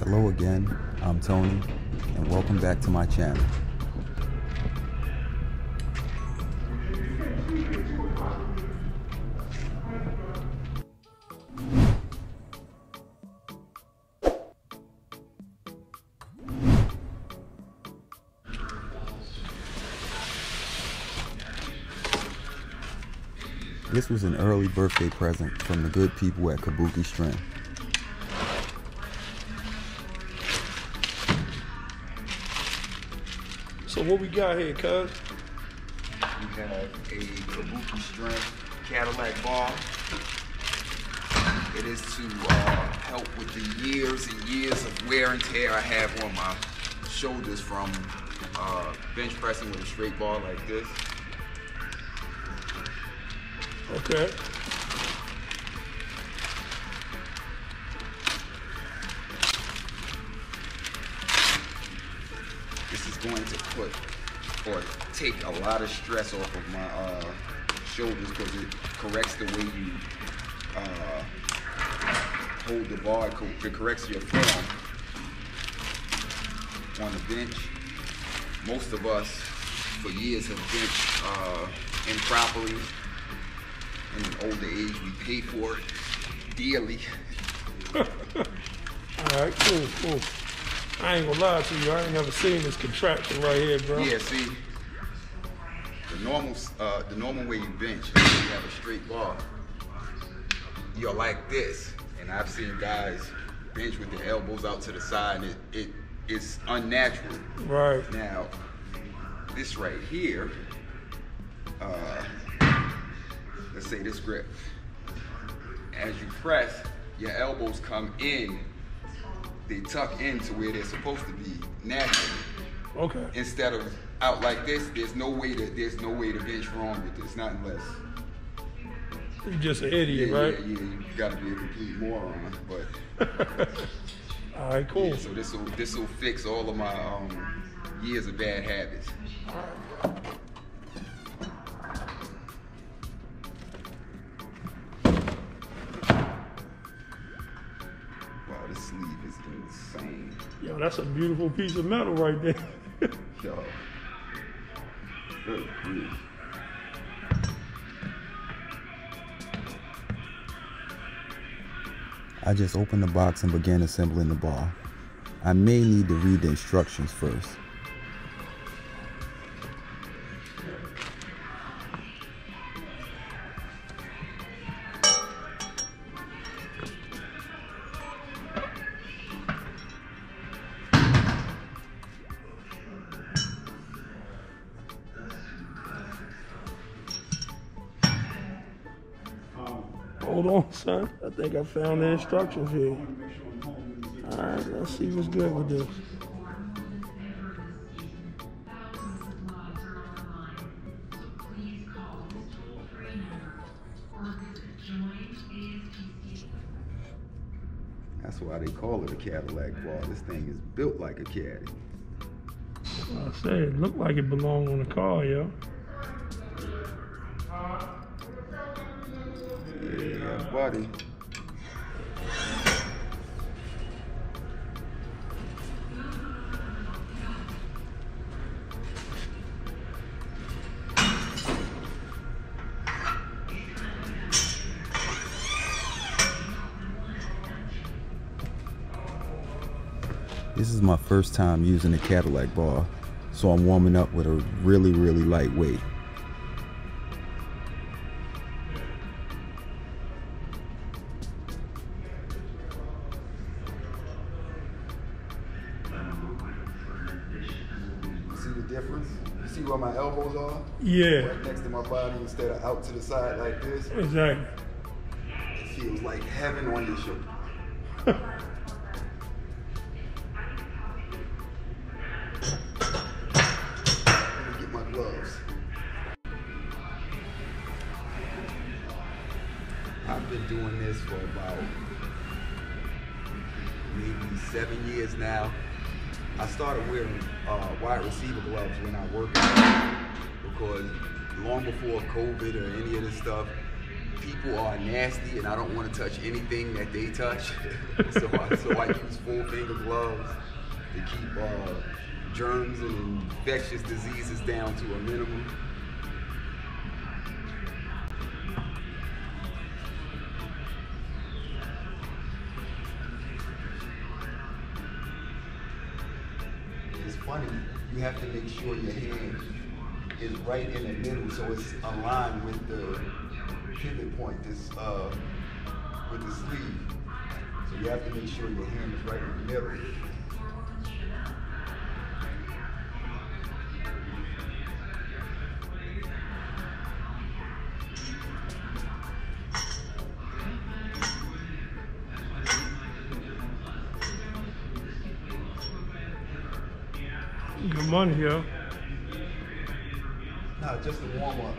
Hello again, I'm Tony, and welcome back to my channel. This was an early birthday present from the good people at Kabuki Strength. So what we got here, cuz? We have a Kabuki Strength Kadillac Bar. It is to help with the years and years of wear and tear I have on my shoulders from bench pressing with a straight bar like this. Okay. This is going to put or take a lot of stress off of my shoulders because it corrects the way you hold the bar. It corrects your form on the bench. Most of us for years have benched improperly. In an older age, we pay for it dearly. Alright, cool. I ain't gonna lie to you, I ain't never seen this contraction right here, bro. Yeah, see, the normal way you bench, you have a straight bar, you're like this. And I've seen guys bench with their elbows out to the side, and it's unnatural. Right. Now, this right here, let's say this grip. As you press, your elbows come in. They tuck into where they're supposed to be naturally. Okay. Instead of out like this, there's no way to bench wrong with this, not unless You're just an idiot, right? Yeah, you gotta be a complete moron. But all right, cool. Yeah, so this will fix all of my years of bad habits. This sleeve is insane. Yo, that's a beautiful piece of metal right there. Yo. Good grief. I just opened the box and began assembling the bar. I may need to read the instructions first. Hold on, son. I think I found the instructions here. All right, let's see what's good with this. That's why they call it a Cadillac bar. This thing is built like a caddy. I say it looked like it belonged on the car, yo. Yeah, buddy. This is my first time using the Cadillac bar, so I'm warming up with a really light weight. See the difference? You see where my elbows are? Yeah. Right next to my body instead of out to the side like this. Exactly. It feels like heaven on your shoulder. Let me get my gloves. I've been doing this for about maybe 7 years now. I started wearing wide receiver gloves when I work out because long before COVID or any of this stuff, people are nasty and I don't want to touch anything that they touch. so I use full finger gloves to keep germs and infectious diseases down to a minimum. It's funny, you have to make sure your hand is right in the middle so it's aligned with the pivot point, with the sleeve. So you have to make sure your hand is right in the middle. Good money here. No, just a warm up.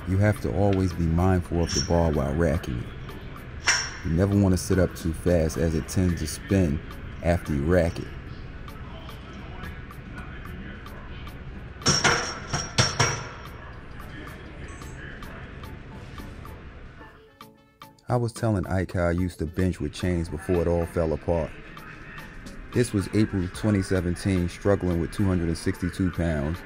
You have to always be mindful of the bar while racking it. You never want to sit up too fast as it tends to spin after you rack it. I was telling Ike how I used to bench with chains before it all fell apart. This was April 2017, struggling with 262 pounds,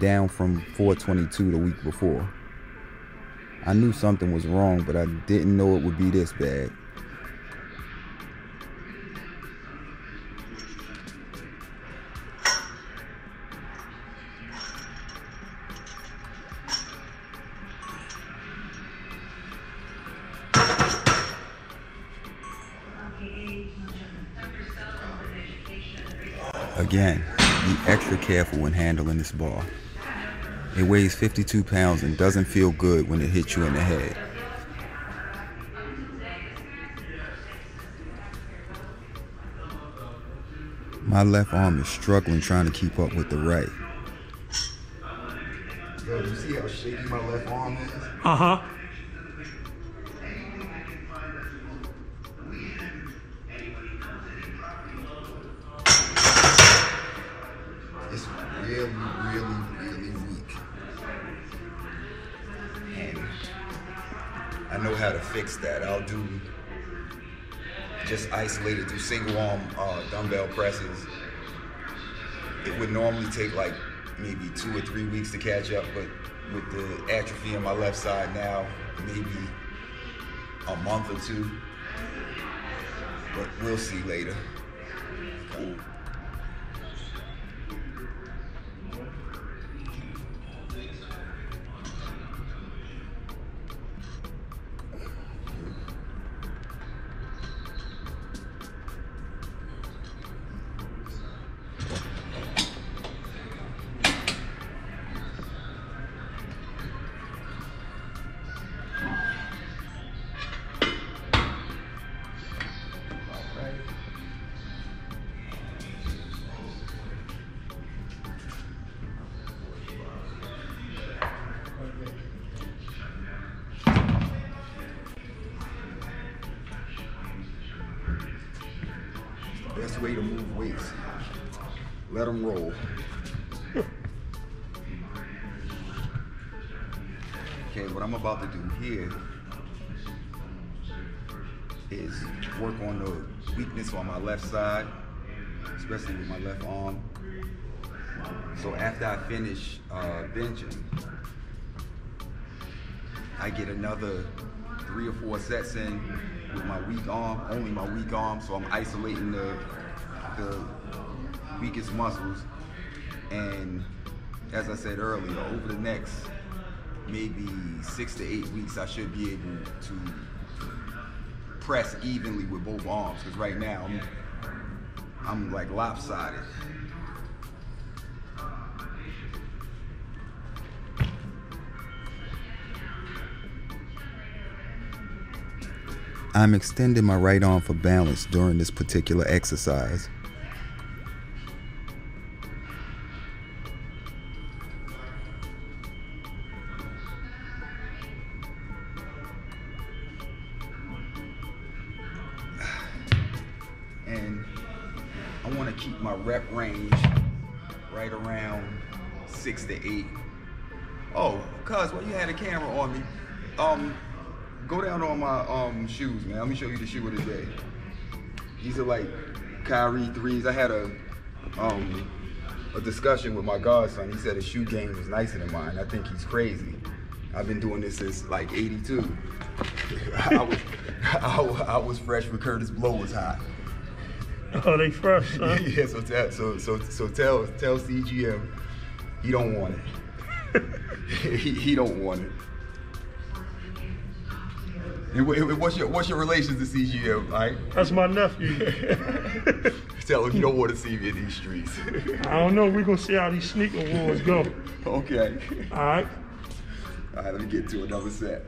down from 422 the week before. I knew something was wrong, but I didn't know it would be this bad. Again, be extra careful when handling this bar. It weighs 52 pounds and doesn't feel good when it hits you in the head. My left arm is struggling trying to keep up with the right. Yo, you see how shaky my left arm is? Uh-huh. It's really, really, really weak. And I know how to fix that. I'll do just isolated through single arm dumbbell presses. It would normally take like maybe 2 or 3 weeks to catch up, but with the atrophy on my left side now, maybe a month or 2. But we'll see later. Cool. Best way to move weights. Let them roll. Okay, what I'm about to do here is work on the weakness on my left side, especially with my left arm. So after I finish benching, I get another 3 or 4 sets in with my weak arm, only my weak arm, so I'm isolating the weakest muscles. And as I said earlier, over the next maybe 6 to 8 weeks, I should be able to press evenly with both arms, because right now I'm like lopsided. I'm extending my right arm for balance during this particular exercise. And I want to keep my rep range right around 6 to 8. Oh, cuz, why you had a camera on me? Go down on my shoes, man. Let me show you the shoe of the day. These are like Kyrie 3s. I had a discussion with my godson. He said his shoe game was nicer than mine. I think he's crazy. I've been doing this since like '82. I was fresh when Curtis Blow was hot. Oh, they fresh, huh? Yeah, so tell CGM he don't want it. he don't want it. And what's your relation to CGM, right? That's my nephew. Tell him you don't want to see me in these streets. I don't know. We're going to see how these sneaker wars go. Okay. All right. All right, let me get to another set.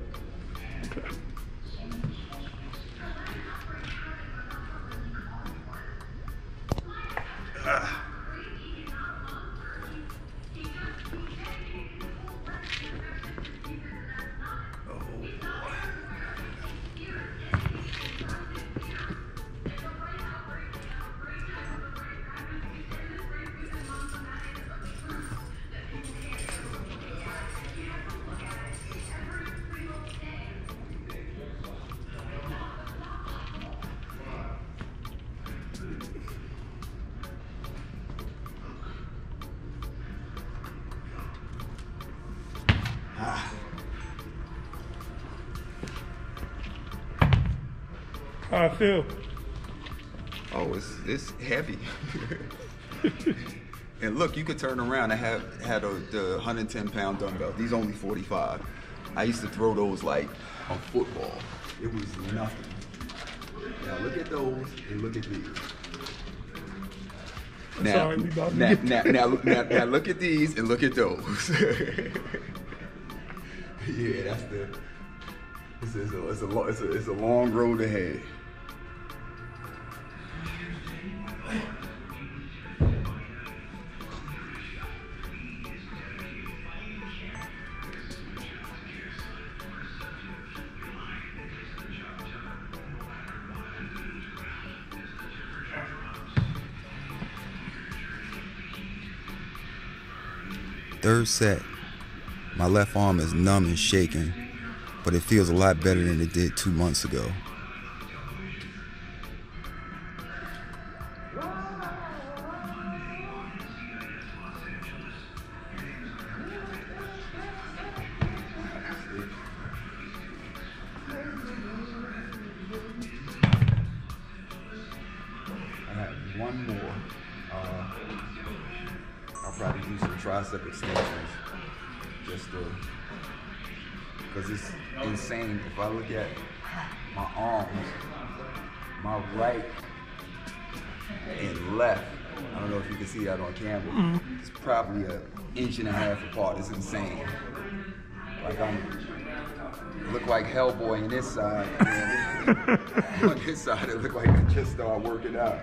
How I feel? Oh, it's heavy. And look, you could turn around. I had the 110-pound dumbbell. These only 45. I used to throw those like a football. It was nothing. Now look at those and look at these. Now look at these and look at those. Yeah, that's the. It's a long road ahead. Third set. My left arm is numb and shaking, but it feels a lot better than it did 2 months ago. I have one more. I'll probably do some tricep extensions just to, because it's insane. If I look at my arms, my right and left, I don't know if you can see that on camera, it's probably 1.5 inches apart. It's insane. Like I look like Hellboy on this side, and on this side it look like I just started working out.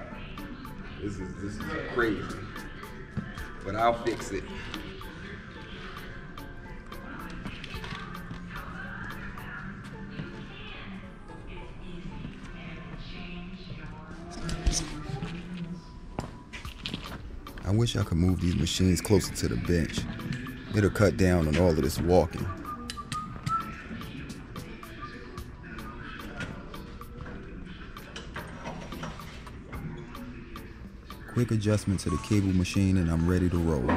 This is crazy, but I'll fix it. I wish I could move these machines closer to the bench. It'll cut down on all of this walking. Quick adjustment to the cable machine and I'm ready to roll.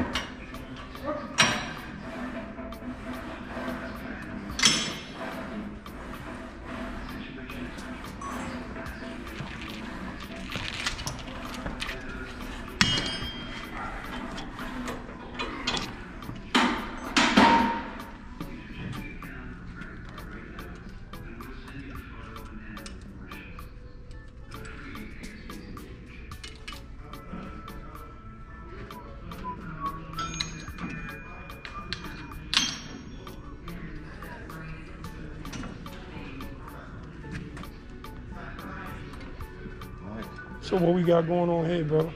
So what we got going on here, bro?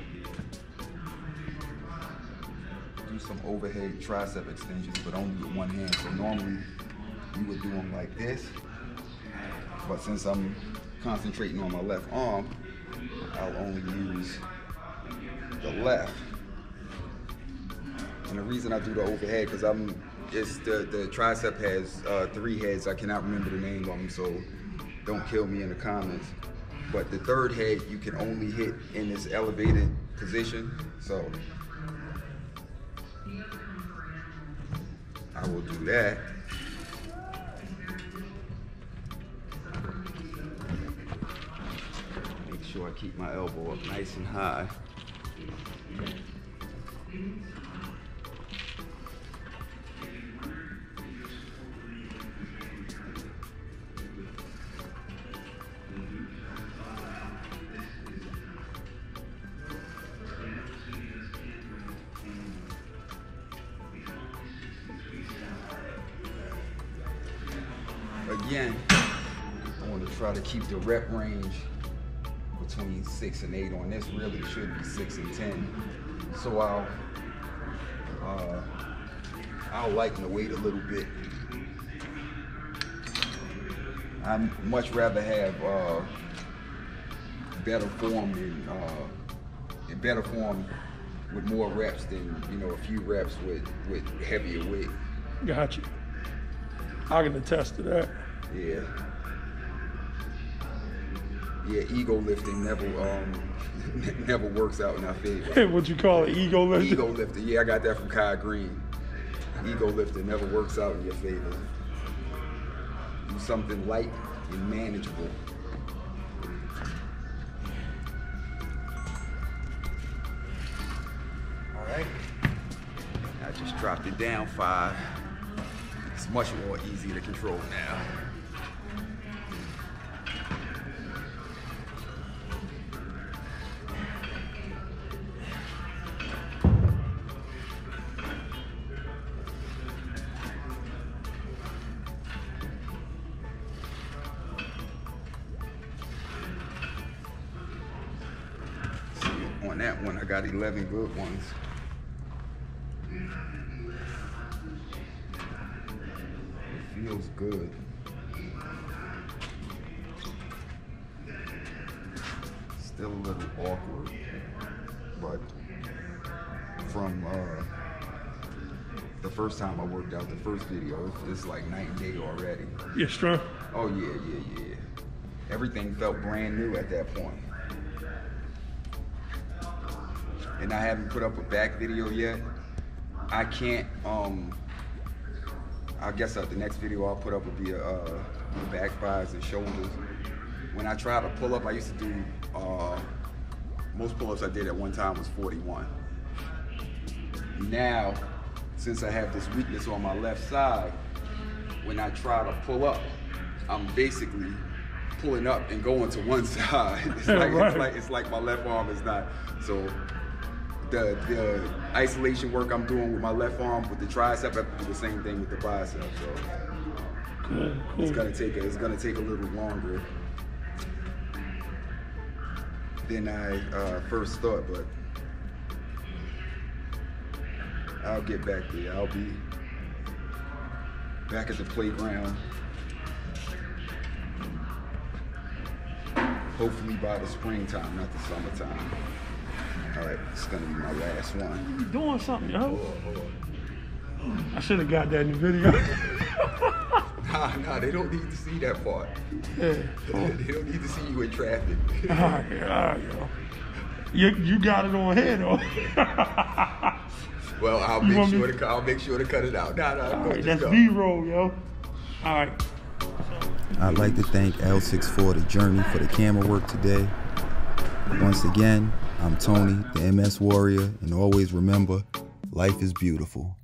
Do some overhead tricep extensions, but only with one hand. So normally you would do them like this, but since I'm concentrating on my left arm, I'll only use the left. And the reason I do the overhead, because the tricep has 3 heads. I cannot remember the name of them, so don't kill me in the comments. But the third head you can only hit in this elevated position. So I will do that. Make sure I keep my elbow up nice and high. Again, I want to try to keep the rep range between 6 and 8 on this. Really it should be 6 and 10. So I'll lighten the weight a little bit. I'd much rather have better form with more reps than, you know, a few reps with heavier weight. Gotcha. I can attest to that. Yeah. Yeah, ego lifting never works out in our favor. What you call it, ego lifting? Ego lifting, yeah, I got that from Kai Green. Ego lifting never works out in your favor. Do something light and manageable. All right, I just dropped it down 5. It's much more easy to control now. On that one, I got 11 good ones. It feels good. Still a little awkward, but from the first time I worked out, the first video, it's like night and day already. You're strong? Oh yeah. Everything felt brand new at that point. And I haven't put up a back video yet. I can't, I guess the next video I'll put up will be back, thighs, and shoulders. When I try to pull up, I used to do, most pull-ups I did at one time was 41. Now, since I have this weakness on my left side, when I try to pull up, I'm basically pulling up and going to one side. It's like my left arm is not, so the isolation work I'm doing with my left arm with the tricep, I have to do the same thing with the bicep. So Cool. it's gonna take a little longer than I first thought, but I'll get back there. I'll be back at the playground, hopefully by the springtime, not the summertime. All right, it's gonna be my last one. You doing something, yo? Hold on. I should have got that in the video. Nah, they don't need to see that part. Yeah. They don't need to see you in traffic. All right, yo. You got it on here, though. Well, I'll make sure to cut it out. Nah, All right, that's B-roll, yo. All right. I'd like to thank L6 for the journey for the camera work today. Once again, I'm Tony, the MS Warrior, and always remember, life is beautiful.